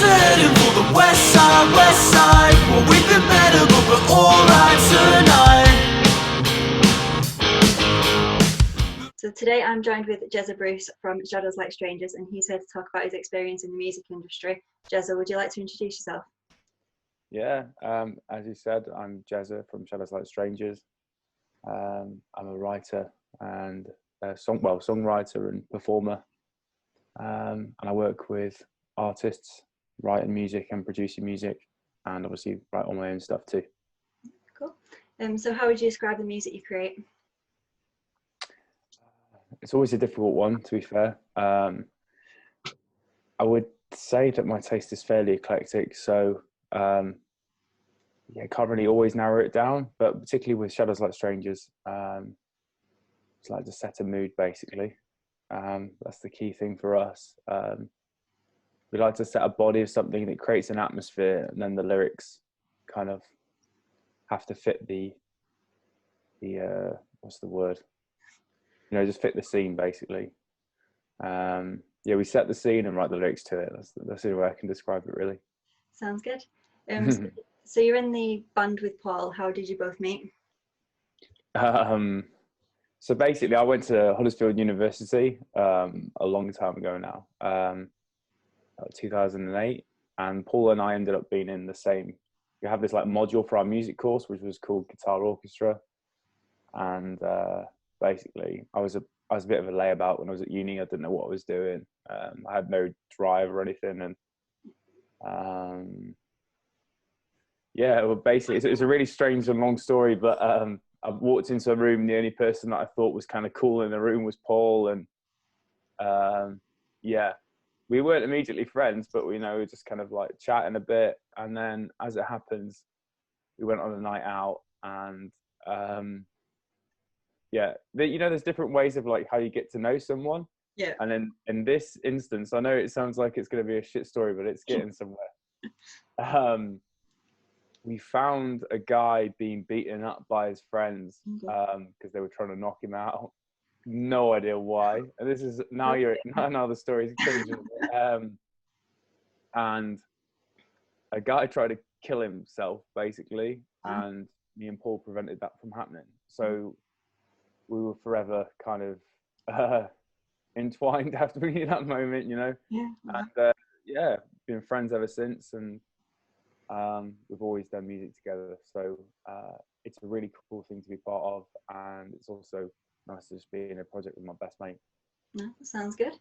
heading for the west side, west side. Well, we've been better, but we're alright tonight. So today I'm joined with Jezza Bruce from Shadows Like Strangers, and he's here to talk about his experience in the music industry. Jezza, would you like to introduce yourself? Yeah, as you said, I'm Jezza from Shadows Like Strangers. I'm a writer and songwriter and performer. And I work with artists, writing music and producing music, and obviously write all my own stuff too. Cool. So how would you describe the music you create? It's always a difficult one, to be fair. I would say that my taste is fairly eclectic, so yeah, can't really always narrow it down, but particularly with Shadows Like Strangers, it's like to set a mood, basically. That's the key thing for us. We like to set a body of something that creates an atmosphere, and then the lyrics kind of have to fit the what's the word? You know, just fit the scene, basically. Yeah, we set the scene and write the lyrics to it. That's the way I can describe it, really. Sounds good. So you're in the band with Paul. How did you both meet? So basically, I went to Huddersfield University a long time ago now, 2008, and Paul and I ended up being in the same. We have this like module for our music course, which was called Guitar Orchestra, and basically, I was a bit of a layabout when I was at uni. I didn't know what I was doing. I had no drive or anything, and yeah, well, basically, it's a really strange and long story, but I walked into a room, and the only person that I thought was kind of cool in the room was Paul, and yeah, we weren't immediately friends, but we were just kind of like chatting a bit, and then as it happens, we went on a night out, and yeah, there's different ways of like how you get to know someone. Yeah. And then in this instance, I know it sounds like it's going to be a shit story, but it's getting somewhere. We found a guy being beaten up by his friends because they were trying to knock him out. No idea why. And this is now the story's changing. And a guy tried to kill himself, basically, and me and Paul prevented that from happening. So we were forever kind of entwined after being in that moment, Yeah. And yeah, been friends ever since, and we've always done music together. So it's a really cool thing to be part of, and it's also nice to just be in a project with my best mate. No, that sounds good.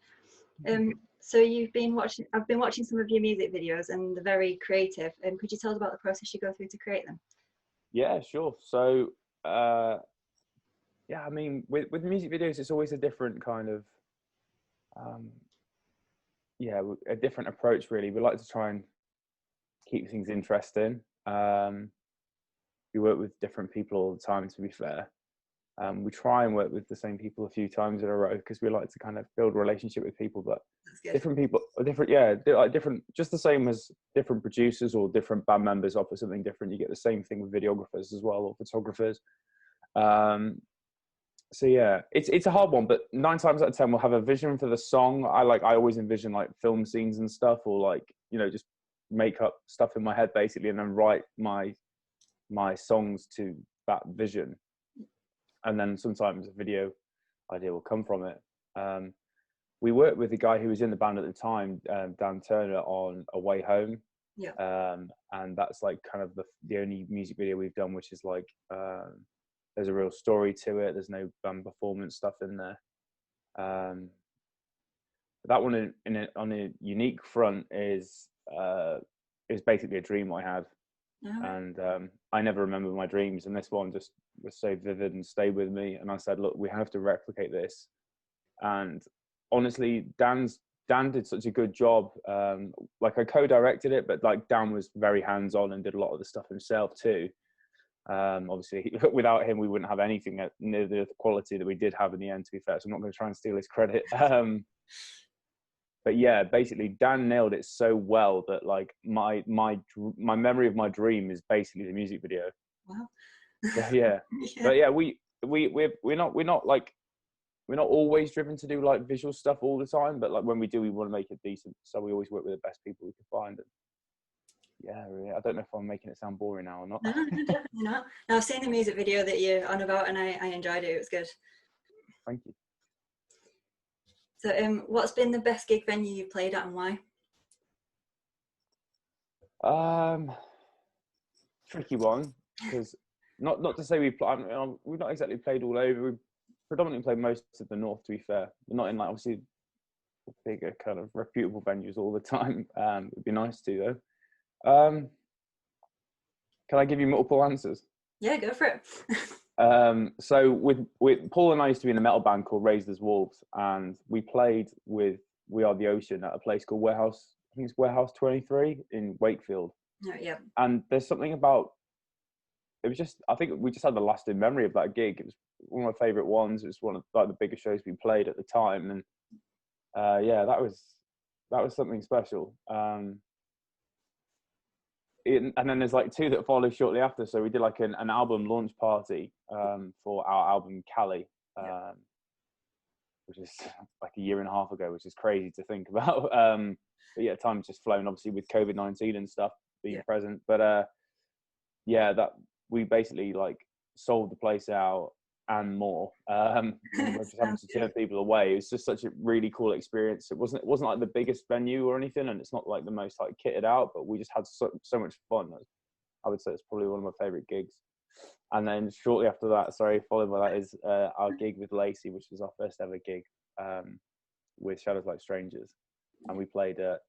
So I've been watching some of your music videos, and they're very creative. Could you tell us about the process you go through to create them? Yeah, sure. So yeah, I mean, with music videos, it's always a different kind of yeah, a different approach, really. We like to try and keep things interesting. We work with different people all the time, to be fair. We try and work with the same people a few times in a row because we like to kind of build a relationship with people, but different people are different. Yeah, like different, just the same as different producers or different band members offer something different. You get the same thing with videographers as well, or photographers. So yeah, it's a hard one, but 9 times out of 10 we'll have a vision for the song. I always envision like film scenes and stuff, or like, just make up stuff in my head basically, and then write my songs to that vision. And then sometimes a video idea will come from it. We worked with the guy who was in the band at the time, Dan Turner, on A Way Home. Yeah. And that's like kind of the only music video we've done, which is like, there's a real story to it. There's no band performance stuff in there. That one on a unique front is basically a dream I had. And I never remember my dreams, and this one just was so vivid and stayed with me. And I said, look, we have to replicate this. And honestly, Dan did such a good job. Like, I co-directed it, but like Dan was very hands-on and did a lot of the stuff himself too. Obviously, without him, we wouldn't have anything at near the quality that we did have in the end, to be fair. So I'm not going to try and steal his credit. But yeah, basically Dan nailed it so well that like my memory of my dream is basically the music video. Wow. Yeah. But yeah, we're not like, we're not always driven to do like visual stuff all the time, but like when we do, we want to make it decent. So we always work with the best people we can find. And yeah, really, I don't know if I'm making it sound boring now or not. No, definitely not. No, I've seen the music video that you're on about, and I enjoyed it. It was good. Thank you. So, what's been the best gig venue you've played at, and why? Tricky one, because not to say we've not exactly played all over. We predominantly played most of the north. To be fair, we're not in like obviously bigger kind of reputable venues all the time. It'd be nice to though. Can I give you multiple answers? Yeah, go for it. So with Paul and I used to be in a metal band called Raised as Wolves, and we played with We Are the Ocean at a place called Warehouse. I think it's Warehouse 23 in Wakefield. Oh, yeah. And there's something about it was just, I think we just had the lasting memory of that gig. It was one of my favourite ones. It was one of like the biggest shows we played at the time, and yeah, that was something special. And then there's like two that followed shortly after. So we did like an album launch party for our album Cali, which is like a year and a half ago, which is crazy to think about. But yeah, time's just flown, obviously with COVID-19 and stuff being present. But yeah, that we basically like sold the place out and more. We're just having to turn people away. It was just such a really cool experience. It wasn't like the biggest venue or anything, and it's not like the most like kitted out, but we just had so much fun. I would say it's probably one of my favorite gigs. And then shortly after that, followed by that is our gig with Lacey, which was our first ever gig with Shadows Like Strangers, and we played at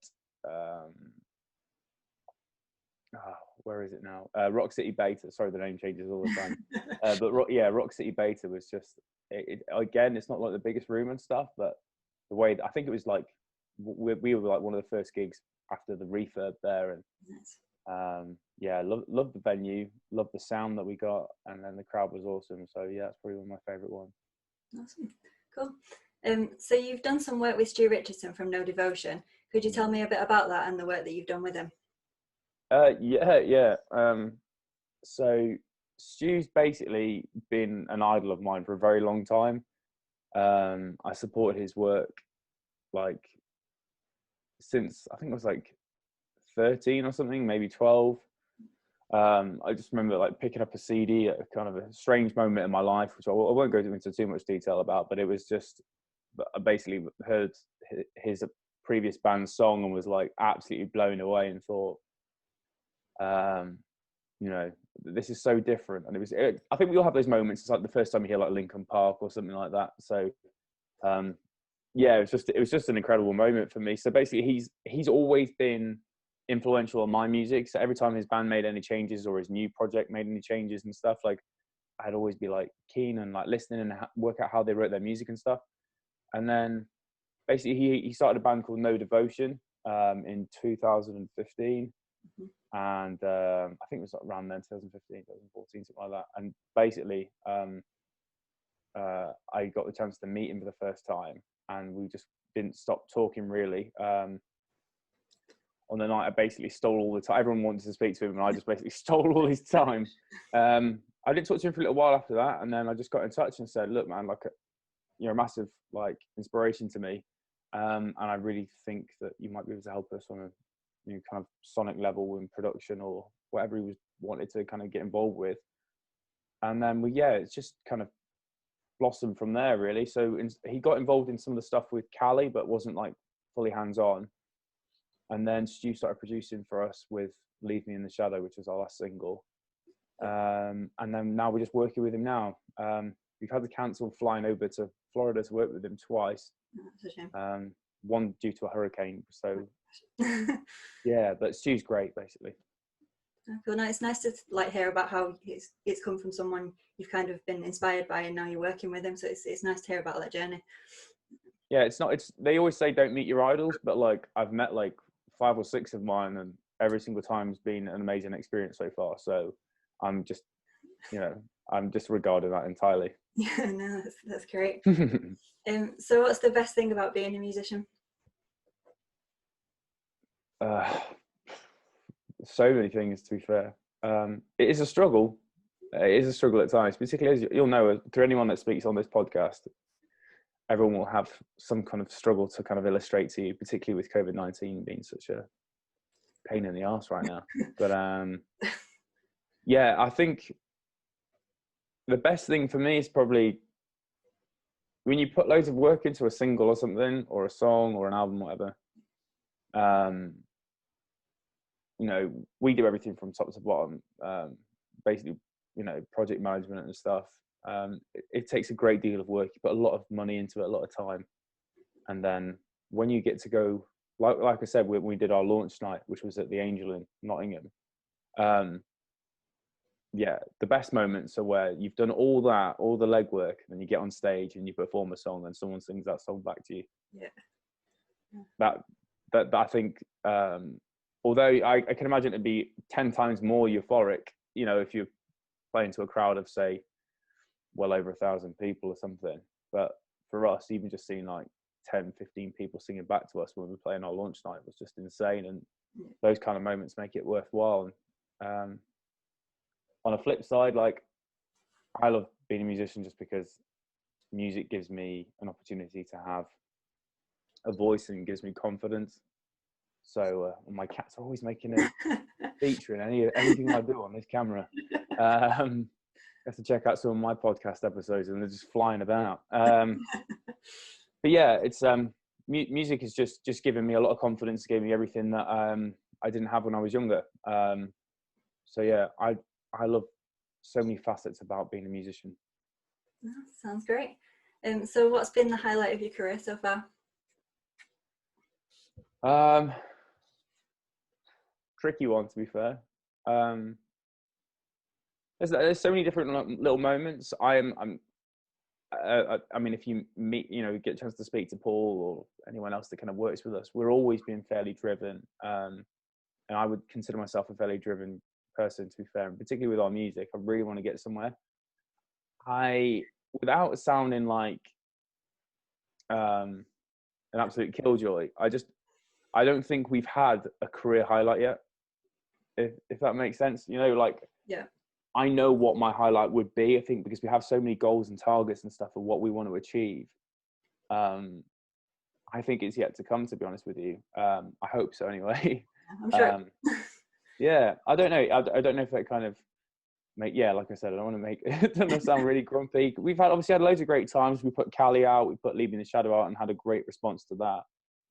where is it now? Rock City Beta. Sorry, the name changes all the time. But Rock City Beta was just again, it's not like the biggest room and stuff, but the way I think it was like we were like one of the first gigs after the refurb there, and yeah, love the venue, love the sound that we got, and then the crowd was awesome. So yeah, it's probably one of my favourite ones. Awesome, cool. So you've done some work with Stu Richardson from No Devotion. Could you tell me a bit about that and the work that you've done with him? Yeah. So Stu's basically been an idol of mine for a very long time. I supported his work like since I think it was like 13 or something, maybe 12. I just remember like picking up a CD at a kind of a strange moment in my life, which I won't go into too much detail about, but it was just, I basically heard his previous band's song and was like absolutely blown away and thought, you know, this is so different. And I think we all have those moments. It's like the first time you hear like Linkin Park or something like that. So yeah, it was just an incredible moment for me. So basically he's always been influential on my music. So every time his band made any changes or his new project made any changes and stuff, like I'd always be like keen and like listening and work out how they wrote their music and stuff. And then basically he started a band called No Devotion in 2015. And I think it was around then, 2015, 2014, something like that. And basically, I got the chance to meet him for the first time, and we just didn't stop talking really. On the night, I basically stole all the time. Everyone wanted to speak to him, and I just basically stole all his time. I didn't talk to him for a little while after that, and then I just got in touch and said, "Look, man, like you're a massive like inspiration to me, and I really think that you might be able to help us on a kind of sonic level in production or whatever he wanted to kind of get involved with." And then it's just kind of blossomed from there really. So he got involved in some of the stuff with Cali, but wasn't like fully hands-on. And then Stu started producing for us with Leave Me in the Shadow, which was our last single. And then now we're just working with him now. We've had to cancel flying over to Florida to work with him twice. That's a shame. One due to a hurricane. So yeah, but Stu's great basically. Cool. No, it's nice to like hear about how it's come from someone you've kind of been inspired by, and now you're working with them. So it's nice to hear about that journey. Yeah, they always say don't meet your idols, but like I've met like 5 or 6 of mine, and every single time's been an amazing experience so far. So I'm just, I'm disregarding that entirely. Yeah, no, that's great. So what's the best thing about being a musician? So many things, to be fair. It is a struggle. It is a struggle at times, particularly as you'll know through anyone that speaks on this podcast. everyone will have some kind of struggle to kind of illustrate to you, particularly with COVID-19 being such a pain in the arse right now. But yeah, I think the best thing for me is probably when you put loads of work into a single or something, or a song or an album, whatever. You know, we do everything from top to bottom, basically, you know, project management and stuff. It takes a great deal of work. You put a lot of money into it, a lot of time. And then when you get to go, like I said, when we did our launch night, which was at the Angel in Nottingham, yeah, the best moments are where you've done all that, all the legwork, and then you get on stage and you perform a song and someone sings that song back to you. Yeah. That I think, although I can imagine it'd be 10 times more euphoric, you know, if you're playing to a crowd of, say, well over 1,000 people or something. But for us, even just seeing like 10, 15 people singing back to us when we were playing our launch night was just insane. And those kind of moments make it worthwhile. And on a flip side, like, I love being a musician just because music gives me an opportunity to have a voice and gives me confidence. So my cats are always making a feature in anything I do on this camera. You have to check out some of my podcast episodes, and they're just flying about. But yeah, it's music is just giving me a lot of confidence, gave me everything that I didn't have when I was younger. So yeah, I love so many facets about being a musician. Oh, sounds great. So what's been the highlight of your career so far? Tricky one, to be fair. There's so many different little moments. I mean, if you meet, you know, get a chance to speak to Paul or anyone else that kind of works with us, we're always being fairly driven. And I would consider myself a fairly driven person, to be fair, and particularly with our music. I really want to get somewhere. Without sounding like an absolute killjoy, I don't think we've had a career highlight yet, if that makes sense. You know, like, yeah, I know what my highlight would be, I think, because we have so many goals and targets and stuff of what we want to achieve. I think it's yet to come, to be honest with you. I hope so anyway. I'm sure. Yeah, I don't know. I don't know if that kind of like I said, I don't want to make it doesn't sound really grumpy. We've obviously had loads of great times. We put Cali out, we put Leaving the Shadow out, and had a great response to that.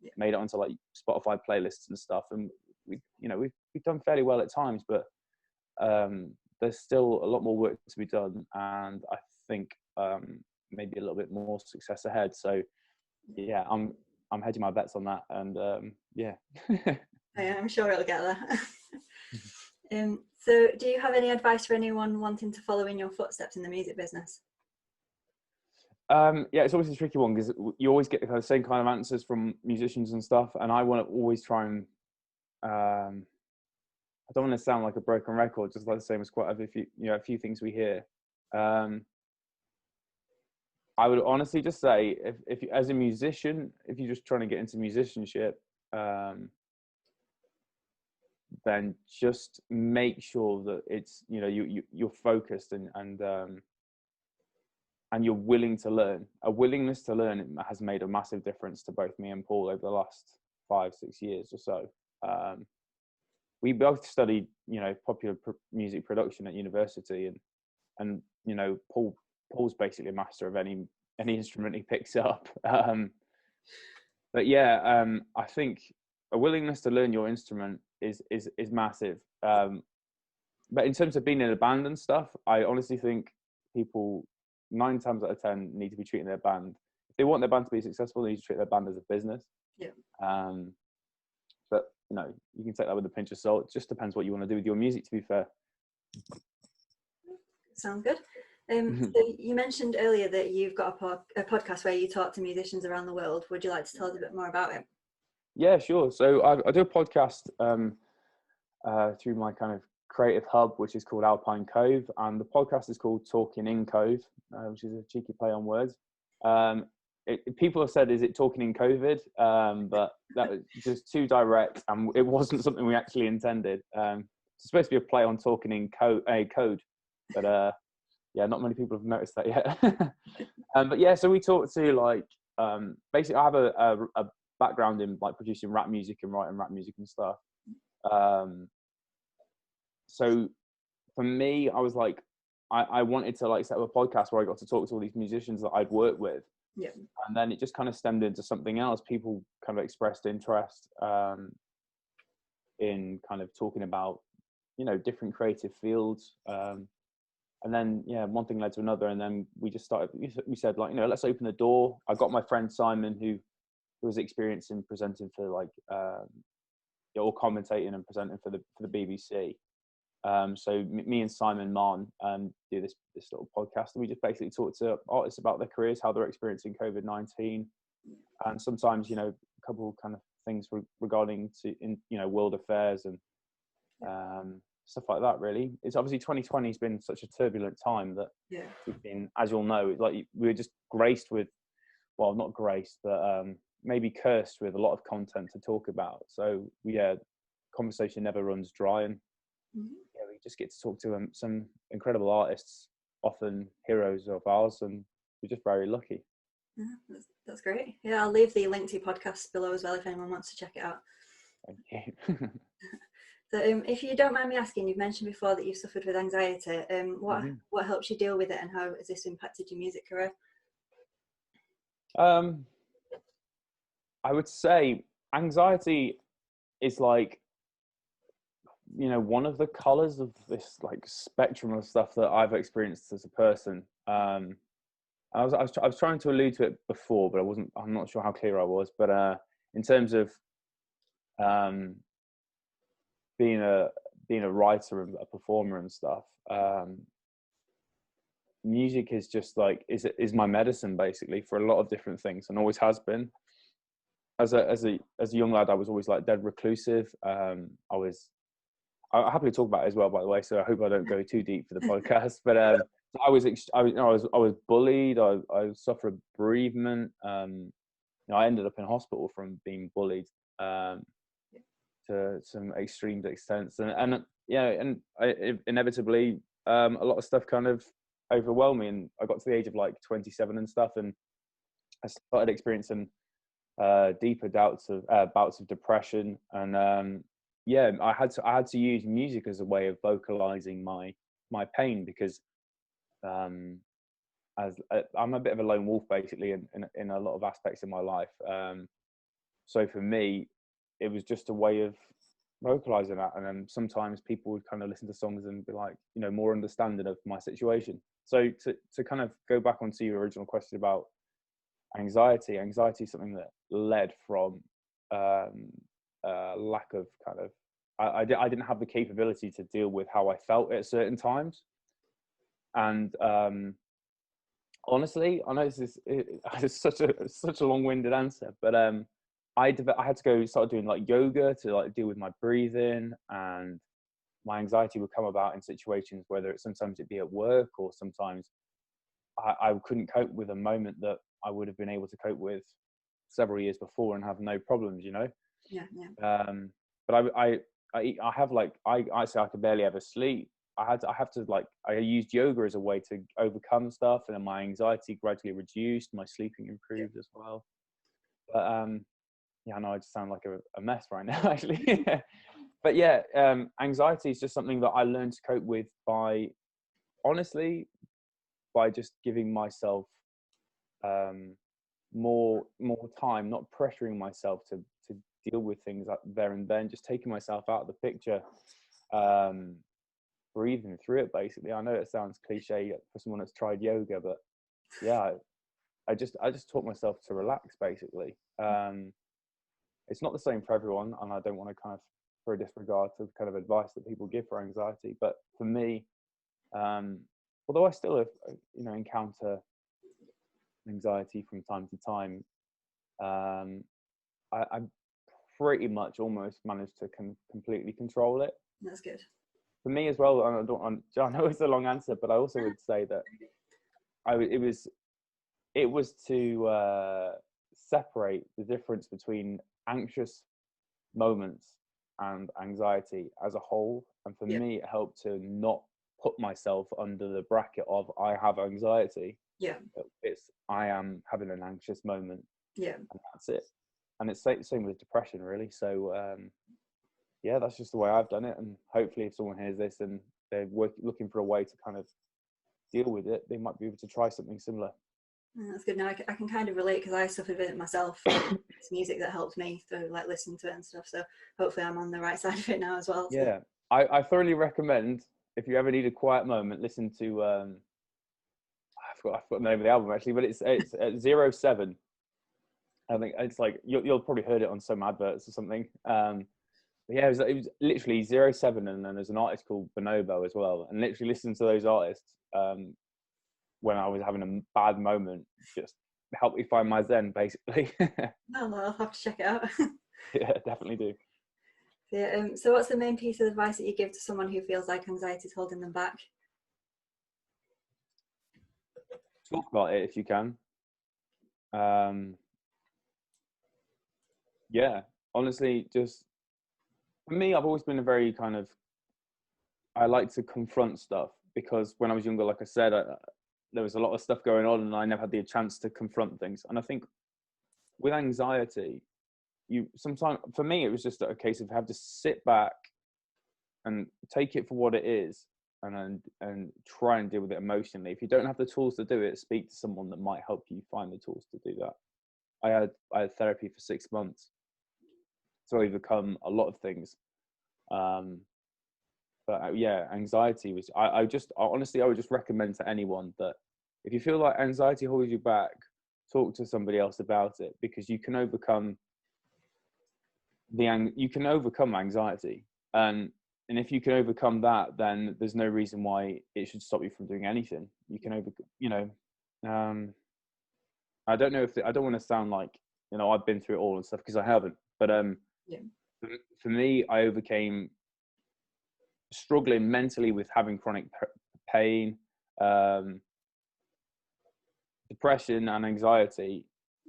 Yeah. Made it onto like Spotify playlists and stuff, and we've done fairly well at times, but there's still a lot more work to be done, and I think maybe a little bit more success ahead. So yeah, I'm hedging my bets on that, and yeah. I'm sure it'll get there. So do you have any advice for anyone wanting to follow in your footsteps in the music business? Yeah, it's always a tricky one because you always get the same kind of answers from musicians and stuff, and I want to always try and I don't want to sound like a broken record, just like the same as quite a few things we hear. I would honestly just say, if you, as a musician, if you're just trying to get into musicianship, then just make sure that it's, you know, you're focused and you're willing to learn. A willingness to learn has made a massive difference to both me and Paul over the last 5-6 years or so. We both studied, you know, popular music production at university, and you know, Paul's basically a master of any instrument he picks up. But yeah, I think a willingness to learn your instrument is massive. But in terms of being in a band and stuff, I honestly think people 9 times out of 10 need to be treating their band. If they want their band to be successful, they need to treat their band as a business. Yeah. But you know, you can take that with a pinch of salt. It just depends what you want to do with your music, to be fair. Sounds good. So you mentioned earlier that you've got a podcast where you talk to musicians around the world. Would you like to tell us a bit more about it? Yeah, sure. So I do a podcast through my kind of creative hub, which is called Alpine Cove, and the podcast is called Talking in Cove, which is a cheeky play on words. People have said, is it talking in COVID? But that was just too direct, and it wasn't something we actually intended. It's supposed to be a play on talking in code, but yeah, not many people have noticed that yet. But yeah, so we talk to like basically I have a background in like producing rap music and writing rap music and stuff. So for me, I was like, I wanted to like set up a podcast where I got to talk to all these musicians that I'd worked with. Yeah. And then it just kind of stemmed into something else. People kind of expressed interest in kind of talking about, you know, different creative fields. And then, yeah, one thing led to another. And then we just started, we said like, you know, let's open the door. I got my friend Simon, who was experienced in presenting for like, or commentating and presenting for the BBC. So me and Simon Marn do this little podcast, and we just basically talk to artists about their careers, how they're experiencing COVID-19, and sometimes, you know, a couple kind of things regarding to world affairs and stuff like that. Really, it's obviously 2020 has been such a turbulent time that we've been, as you'll know, like we were just graced with, well, not graced, but maybe cursed with a lot of content to talk about. So conversation never runs dry, and we just get to talk to some incredible artists, often heroes of ours, and we're just very lucky. Yeah, that's great. Yeah, I'll leave the link to your podcast below as well if anyone wants to check it out. Thank you. So if you don't mind me asking, you've mentioned before that you've suffered with anxiety. What helps you deal with it, and how has this impacted your music career? I would say anxiety is like, you know, one of the colors of this like spectrum of stuff that I've experienced as a person. I was trying to allude to it before, but I'm not sure how clear I was. But in terms of being a writer and a performer and stuff, music is just like is my medicine basically for a lot of different things, and always has been. As a young lad, I was always like dead reclusive. I'll happily talk about it as well, by the way. So I hope I don't go too deep for the podcast. But I was bullied. I suffered bereavement. I ended up in hospital from being bullied to some extreme extents, and inevitably a lot of stuff kind of overwhelmed me, and I got to the age of like 27 and stuff, and I started experiencing deeper bouts of depression, and I had to use music as a way of vocalizing my pain, because as I'm a bit of a lone wolf basically in a lot of aspects of my life. So for me, it was just a way of vocalizing that, and then sometimes people would kind of listen to songs and be like, you know, more understanding of my situation. So to kind of go back onto your original question about anxiety is something that led from lack of kind of I didn't have the capability to deal with how I felt at certain times, and honestly, I know it's such a long-winded answer, but I had to go start doing like yoga to like deal with my breathing, and my anxiety would come about in situations, whether sometimes it'd be at work, or sometimes I couldn't cope with a moment that I would have been able to cope with several years before and have no problems, you know. But I have like I say I could barely ever sleep. I used yoga as a way to overcome stuff, and then my anxiety gradually reduced. My sleeping improved as well. But I know I just sound like a mess right now, actually. But anxiety is just something that I learned to cope with by just giving myself more time, not pressuring myself to deal with things like there and then, just taking myself out of the picture, breathing through it basically. I know it sounds cliche for someone that's tried yoga, but I just taught myself to relax basically. It's not the same for everyone, and I don't want to kind of throw disregard to the kind of advice that people give for anxiety, but for me, although I still encounter anxiety from time to time, I pretty much almost managed to completely control it. That's good. For me as well, I know it's a long answer, but I also would say that it was to separate the difference between anxious moments and anxiety as a whole. And for me, it helped to not put myself under the bracket of I have anxiety. Yeah. I am having an anxious moment, Yeah. and that's it. And it's same with depression, really. So yeah, that's just the way I've done it. And hopefully, if someone hears this and they're looking for a way to kind of deal with it, they might be able to try something similar. That's good. Now I can kind of relate, because I suffered with it myself. It's music that helped me through, like, listening to it and stuff. So hopefully I'm on the right side of it now as well. So. Yeah, I thoroughly recommend, if you ever need a quiet moment, listen to I forgot the name of the album actually, but it's 07. I think it's like you'll probably heard it on some adverts or something. But yeah, it was literally 07, and then there's an artist called Bonobo as well. And literally listening to those artists when I was having a bad moment just helped me find my zen, basically. Oh, well, I'll have to check it out. Yeah, definitely do. Yeah. So what's the main piece of advice that you give to someone who feels like anxiety is holding them back? Talk about it if you can. Yeah, honestly, just for me, I've always been a very kind of, I like to confront stuff, because when I was younger, like I said, there was a lot of stuff going on and I never had the chance to confront things. And I think with anxiety, sometimes, for me, it was just a case of have to sit back and take it for what it is, and try and deal with it emotionally. If you don't have the tools to do it, speak to someone that might help you find the tools to do that. I had therapy for 6 months to overcome a lot of things. But yeah, anxiety was, honestly, I would just recommend to anyone that if you feel like anxiety holds you back, talk to somebody else about it, because you can overcome anxiety. And if you can overcome that, then there's no reason why it should stop you from doing anything. You can I don't know if I don't want to sound like, I've been through it all and stuff, because I haven't. But Yeah. for me, I overcame struggling mentally with having chronic pain, depression and anxiety,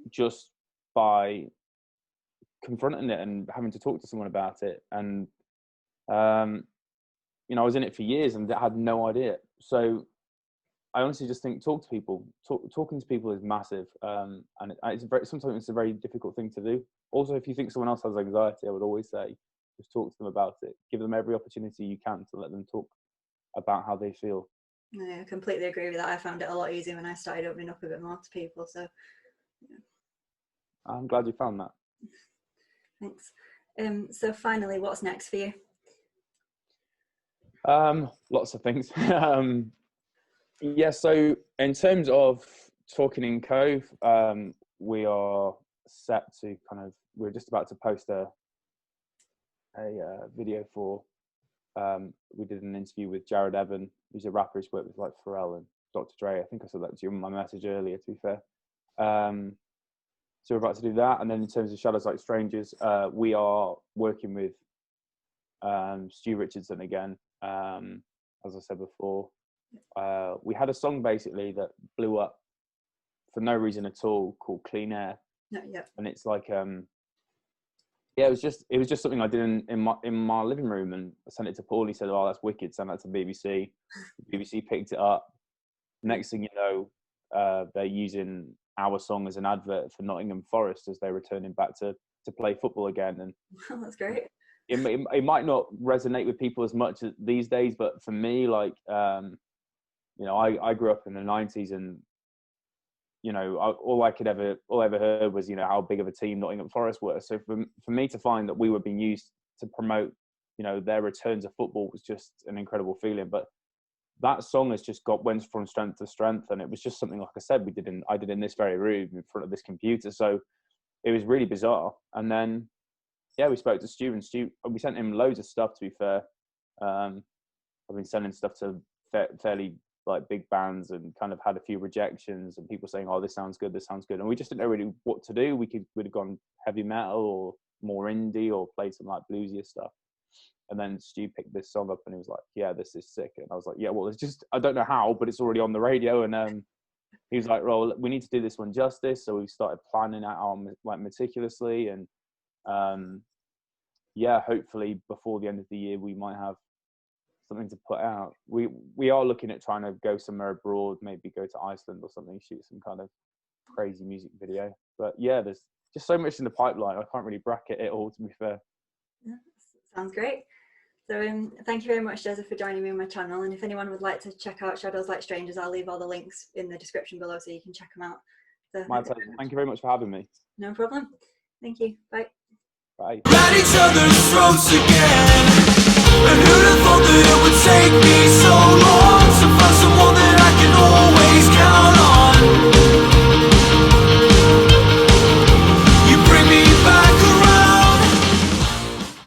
just by confronting it and having to talk to someone about it. And I was in it for years and I had no idea. So I honestly just think talk to people. Talking to people is massive, and sometimes it's a very difficult thing to do. Also, if you think someone else has anxiety, I would always say just talk to them about it. Give them every opportunity you can to let them talk about how they feel. Yeah, I completely agree with that. I found it a lot easier when I started opening up a bit more to people. So, yeah. I'm glad you found that. Thanks. So finally, what's next for you? Lots of things. Yeah, so in terms of talking in Cove, we are set to we're just about to post a video for, we did an interview with Jared Evan, who's a rapper who's worked with like Pharrell and Dr. Dre. I think I said that to you in my message earlier, to be fair. So we're about to do that. And then in terms of Shadows Like Strangers, we are working with Stu Richardson again. As I said before, we had a song basically that blew up for no reason at all called Clean Air. Yeah. And it's like, yeah, it was just something I did in my living room, and I sent it to Paul. He said, "Oh, that's wicked." Sent that to BBC. BBC picked it up. Next thing you know, they're using our song as an advert for Nottingham Forest as they're returning back to play football again. And that's great. It might not resonate with people as much these days, but for me, like, I grew up in the 90s, and all I ever heard was how big of a team Nottingham Forest were. So for me to find that we were being used to promote their return to football was just an incredible feeling. But that song has just went from strength to strength, and it was just something, like I said, I did in this very room in front of this computer. So it was really bizarre. And then we spoke to Stu, and we sent him loads of stuff, to be fair. I've been sending stuff to fairly like big bands, and kind of had a few rejections and people saying, "Oh, this sounds good, and we just didn't know really what to do. We'd have gone heavy metal or more indie, or played some like bluesier stuff. And then Stu picked this song up and he was like, "Yeah, this is sick." And I was like, "Yeah, well, it's just, I don't know how, but it's already on the radio." And he was like, "Well, we need to do this one justice." So we started planning it out like meticulously, and hopefully before the end of the year we might have something to put out. We are looking at trying to go somewhere abroad, maybe go to Iceland or something, shoot some kind of crazy music video. But yeah, there's just so much in the pipeline. I can't really bracket it all, to be fair. Yeah, sounds great. So thank you very much, Jezza, for joining me on my channel. And if anyone would like to check out Shadows Like Strangers, I'll leave all the links in the description below so you can check them out. So, My pleasure. Thank you very much for having me. no problem. Thank you. Bye. Bye. At each other's throats again. And who'd have thought that it would take me so long?